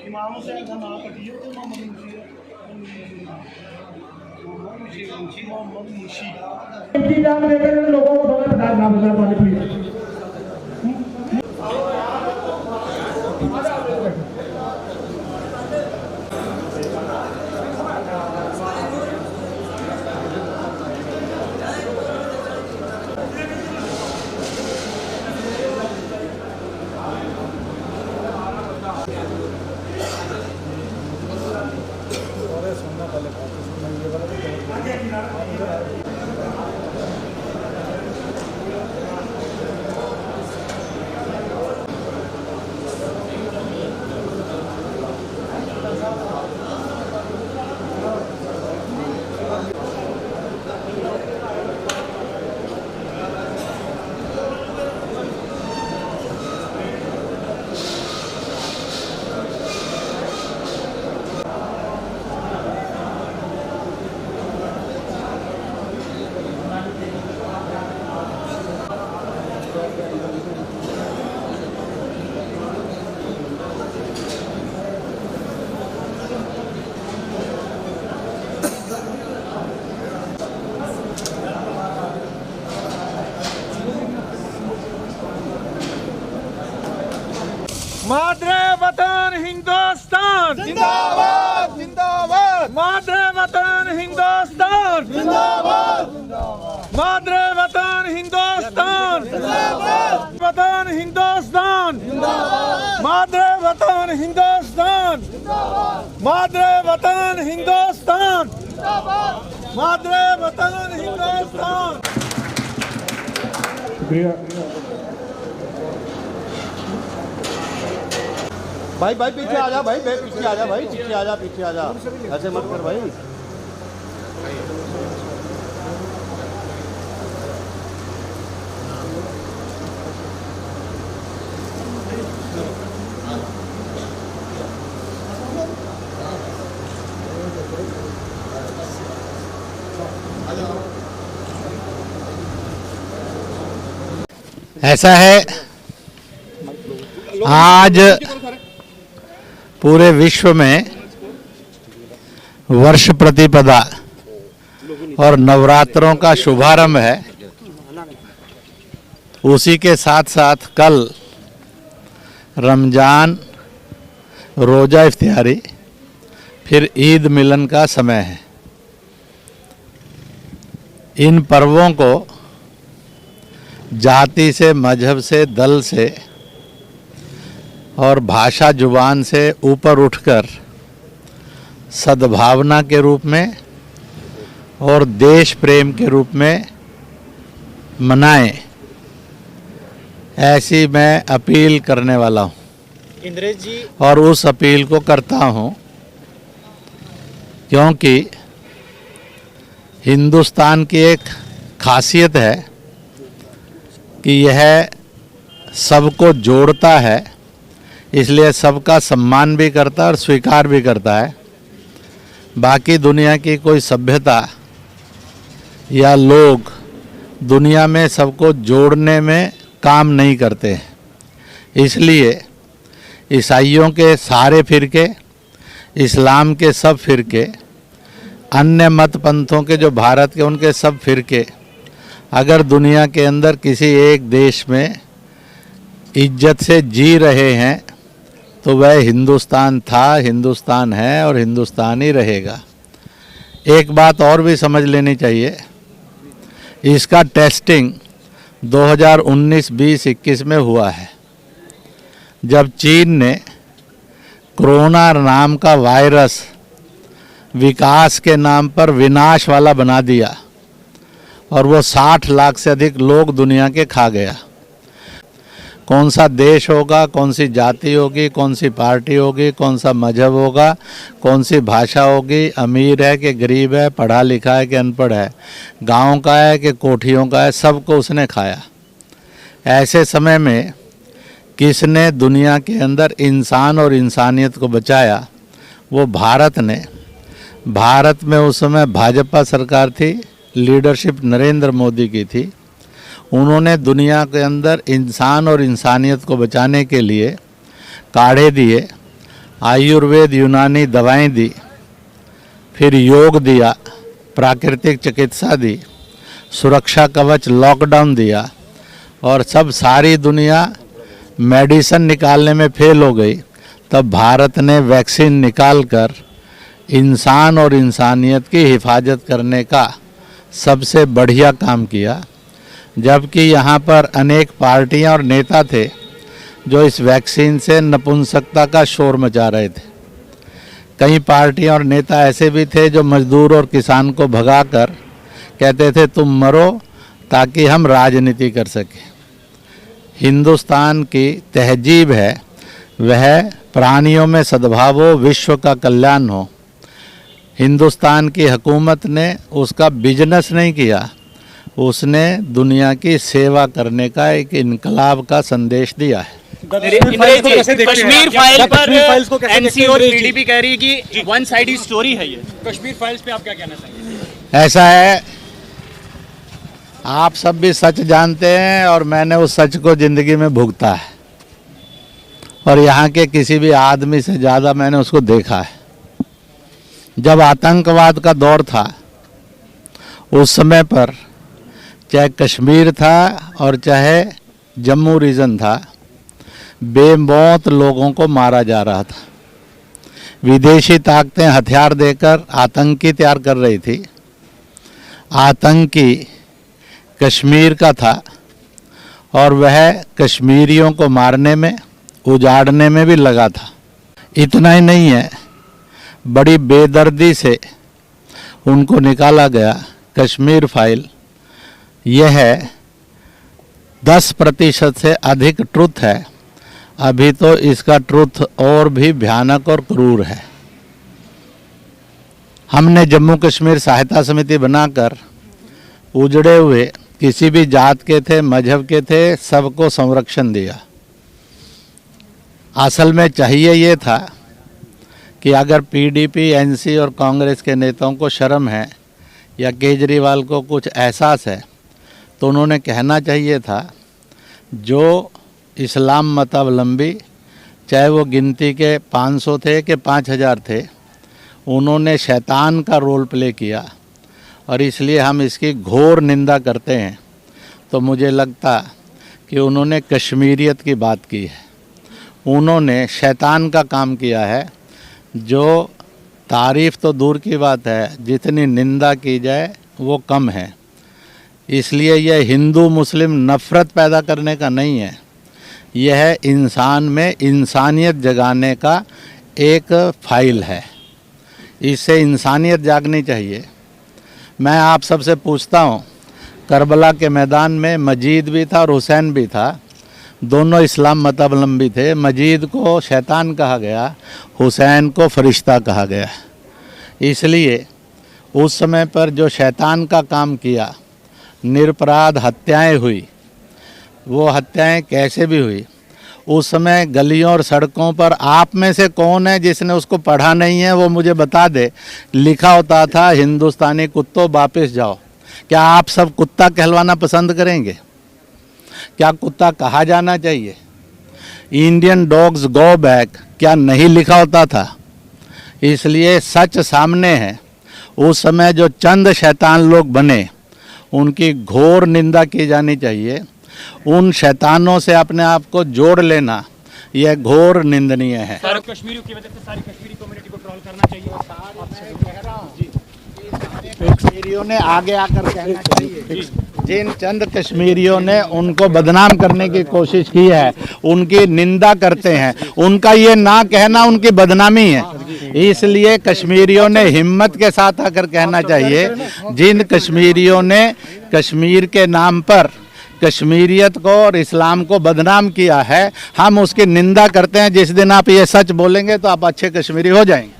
इमाम हुसैन का नाम कटियो तो मोहम्मद मुंशी लोगों को नाम बता पाने प्लीज। मादरे वतन हिंदुस्तान जिंदाबाद जिंदाबाद। मादरे वतन हिंदुस्तान जिंदाबाद मादरे वतन हिंदुस्तान जिंदाबाद। वतन हिंदुस्तान मादरे वतन हिंदुस्तान मादरे वतन हिंदुस्तान मादरे वतन हिंदुस्तान। भाई भाई पीछे आ जा भाई पीछे आ जा भाई पीछे आ जा पीछे आ जा ऐसे मत कर भाई। ऐसा है, आज पूरे विश्व में वर्ष प्रतिपदा और नवरात्रों का शुभारंभ है। उसी के साथ साथ कल रमजान, रोज़ा इफ्तियारी, फिर ईद मिलन का समय है। इन पर्वों को जाति से, मजहब से, दल से और भाषा जुबान से ऊपर उठकर सद्भावना के रूप में और देश प्रेम के रूप में मनाएं, ऐसी मैं अपील करने वाला हूं। इंद्रेश जी, और उस अपील को करता हूं क्योंकि हिंदुस्तान की एक खासियत है कि यह सबको जोड़ता है, इसलिए सबका सम्मान भी करता है और स्वीकार भी करता है। बाकी दुनिया की कोई सभ्यता या लोग दुनिया में सबको जोड़ने में काम नहीं करते हैं। इसलिए ईसाइयों के सारे फिरके, इस्लाम के सब फिरके, अन्य मत पंथों के जो भारत के उनके सब फिरके अगर दुनिया के अंदर किसी एक देश में इज्जत से जी रहे हैं तो वह हिंदुस्तान था, हिंदुस्तान है और हिंदुस्तान ही रहेगा। एक बात और भी समझ लेनी चाहिए, इसका टेस्टिंग 2019, 20, 21 में हुआ है, जब चीन ने कोरोना नाम का वायरस विकास के नाम पर विनाश वाला बना दिया और वो 60 लाख से अधिक लोग दुनिया के खा गया। कौन सा देश होगा, कौन सी जाति होगी, कौन सी पार्टी होगी, कौन सा मजहब होगा, कौन सी भाषा होगी, अमीर है कि गरीब है, पढ़ा लिखा है कि अनपढ़ है, गांव का है कि कोठियों का है, सबको उसने खाया। ऐसे समय में किसने दुनिया के अंदर इंसान और इंसानियत को बचाया? वो भारत ने। भारत में उस समय भाजपा सरकार थी, लीडरशिप नरेंद्र मोदी की थी। उन्होंने दुनिया के अंदर इंसान और इंसानियत को बचाने के लिए काढ़े दिए, आयुर्वेद यूनानी दवाएं दी, फिर योग दिया, प्राकृतिक चिकित्सा दी, सुरक्षा कवच लॉकडाउन दिया और सब सारी दुनिया मेडिसिन निकालने में फेल हो गई। तब भारत ने वैक्सीन निकालकर इंसान और इंसानियत की हिफाजत करने का सबसे बढ़िया काम किया। जबकि यहाँ पर अनेक पार्टियाँ और नेता थे जो इस वैक्सीन से नपुंसकता का शोर मचा रहे थे। कई पार्टियाँ और नेता ऐसे भी थे जो मजदूर और किसान को भगाकर कहते थे तुम मरो ताकि हम राजनीति कर सकें। हिंदुस्तान की तहजीब है वह प्राणियों में सद्भाव हो, विश्व का कल्याण हो। हिंदुस्तान की हुकूमत ने उसका बिजनेस नहीं किया, उसने दुनिया की सेवा करने का एक इनकलाब का संदेश दिया है। कश्मीर फाइल पर एनसी और पीडीपी कह रही है कि वन साइड स्टोरी है ये। कश्मीर फाइल्स पे आप क्या कहना चाहेंगे? ऐसा है, आप सब भी सच जानते हैं और मैंने उस सच को जिंदगी में भुगता है और यहाँ के किसी भी आदमी से ज़्यादा मैंने उसको देखा है। जब आतंकवाद का दौर था उस समय पर चाहे कश्मीर था और चाहे जम्मू रीजन था, बेमौत लोगों को मारा जा रहा था। विदेशी ताकतें हथियार देकर आतंकी तैयार कर रही थी। आतंकी कश्मीर का था और वह कश्मीरियों को मारने में, उजाड़ने में भी लगा था। इतना ही नहीं है, बड़ी बेदर्दी से उनको निकाला गया। कश्मीर फाइल यह है 10% से अधिक ट्रुथ है। अभी तो इसका ट्रुथ और भी भयानक और क्रूर है। हमने जम्मू कश्मीर सहायता समिति बनाकर उजड़े हुए किसी भी जात के थे, मजहब के थे, सबको संरक्षण दिया। असल में चाहिए ये था कि अगर पीडीपी, एनसी और कांग्रेस के नेताओं को शर्म है या केजरीवाल को कुछ एहसास है तो उन्होंने कहना चाहिए था जो इस्लाम मतावलंबी, चाहे वो गिनती के 500 थे कि 5000 थे, उन्होंने शैतान का रोल प्ले किया और इसलिए हम इसकी घोर निंदा करते हैं। तो मुझे लगता कि उन्होंने कश्मीरियत की बात की है, उन्होंने शैतान का काम किया है। जो तारीफ़ तो दूर की बात है, जितनी निंदा की जाए वो कम है। इसलिए यह हिंदू मुस्लिम नफ़रत पैदा करने का नहीं है, यह इंसान में इंसानियत जगाने का एक फाइल है। इससे इंसानियत जागनी चाहिए। मैं आप सबसे पूछता हूँ, करबला के मैदान में मजीद भी था और हुसैन भी था, दोनों इस्लाम मतावलंबी थे। मजीद को शैतान कहा गया, हुसैन को फरिश्ता कहा गया। इसलिए उस समय पर जो शैतान का काम किया, निरपराध हत्याएं हुई, वो हत्याएं कैसे भी हुई। उस समय गलियों और सड़कों पर आप में से कौन है जिसने उसको पढ़ा नहीं है वो मुझे बता दे। लिखा होता था हिंदुस्तानी कुत्तों वापस जाओ। क्या आप सब कुत्ता कहलवाना पसंद करेंगे? क्या कुत्ता कहा जाना चाहिए? इंडियन डॉग्स गो बैक क्या नहीं लिखा होता था? इसलिए सच सामने है। उस समय जो चंद शैतान लोग बने उनकी घोर निंदा की जानी चाहिए। उन शैतानों से अपने आप को जोड़ लेना यह घोर निंदनीय है। कश्मीरियों की वजह से सारी कश्मीरी कम्युनिटी को ट्रोल करना चाहिए। कश्मीरियों ने आगे आकर कहना चाहिए, जिन चंद कश्मीरियों ने उनको बदनाम करने की कोशिश की है, उनकी निंदा करते हैं, उनका ये ना कहना उनकी बदनामी है। इसलिए कश्मीरियों ने हिम्मत के साथ आकर कहना चाहिए, जिन कश्मीरियों ने कश्मीर के नाम पर कश्मीरियत को और इस्लाम को बदनाम किया है, हम उसकी निंदा करते हैं। जिस दिन आप ये सच बोलेंगे तो आप अच्छे कश्मीरी हो जाएंगे।